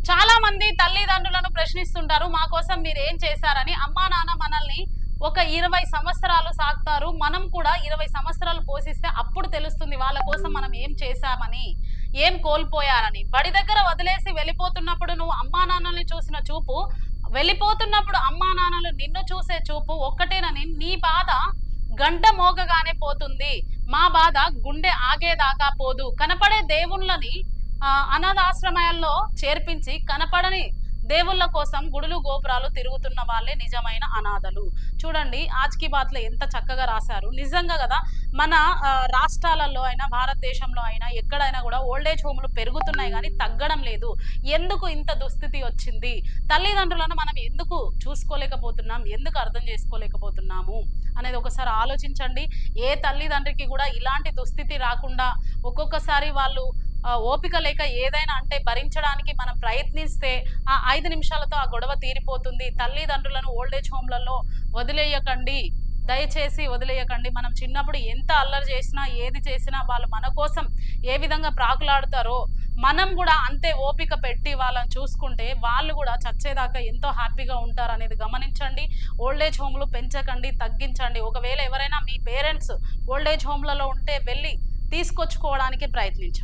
చాలా మంది తల్లిదండ్రులను ప్రశ్నిస్తుంటారు మా కోసం మీరు ఏం చేశారని. అమ్మా నాన్న మనల్ని ఒక 20 సంవత్సరాలు సాకుతారు. మనం కూడా 20 సంవత్సరాలు పోషిస్తే అప్పుడు తెలుస్తుంది వాళ్ళ కోసం మనం ఏం చేశామని, ఏం కోల్పోయారని. బడి దగ్గర వదిలేసి వెళ్ళిపోతున్నప్పుడు నువ్వు అమ్మా నాన్నల్ని చూసిన చూపు, వెళ్ళిపోతున్నప్పుడు అమ్మా నాన్నలు నిన్ను చూసే చూపు ఒక్కటేనని నీ బాధ గంట మోగగానే పోతుంది. మా బాధ గుండె ఆగేదాకా పోదు. కనపడే దేవుళ్ళని అనాథాశ్రమాల్లో చేర్పించి కనపడని దేవుళ్ళ కోసం గుడులు గోపురాలు తిరుగుతున్న వాళ్ళే నిజమైన అనాథలు. చూడండి ఆజ్కి బాత్లో ఎంత చక్కగా రాశారు. నిజంగా కదా, మన రాష్ట్రాలలో అయినా భారతదేశంలో అయినా ఎక్కడైనా కూడా ఓల్డేజ్ హోమ్లు పెరుగుతున్నాయి కానీ తగ్గడం లేదు. ఎందుకు ఇంత దుస్థితి వచ్చింది? తల్లిదండ్రులను మనం ఎందుకు చూసుకోలేకపోతున్నాం, ఎందుకు అర్థం చేసుకోలేకపోతున్నాము అనేది ఒకసారి ఆలోచించండి. ఏ తల్లిదండ్రికి కూడా ఇలాంటి దుస్థితి రాకుండా ఒక్కొక్కసారి వాళ్ళు ఓపిక లేక ఏదైనా అంటే భరించడానికి మనం ప్రయత్నిస్తే ఆ 5 నిమిషాలతో ఆ గొడవ తీరిపోతుంది. తల్లిదండ్రులను ఓల్డేజ్ హోమ్లలో వదిలేయకండి, దయచేసి వదిలేయకండి. మనం చిన్నప్పుడు ఎంత అల్లరి చేసినా ఏది చేసినా వాళ్ళు మన కోసం ఏ విధంగా ప్రాకులాడతారో మనం కూడా అంతే ఓపిక పెట్టి వాళ్ళని చూసుకుంటే వాళ్ళు కూడా చచ్చేదాకా ఎంతో హ్యాపీగా ఉంటారు అనేది గమనించండి. ఓల్డేజ్ హోమ్లు పెంచకండి, తగ్గించండి. ఒకవేళ ఎవరైనా మీ పేరెంట్స్ ఓల్డేజ్ హోమ్లలో ఉంటే వెళ్ళి తీసుకొచ్చుకోవడానికి ప్రయత్నించండి.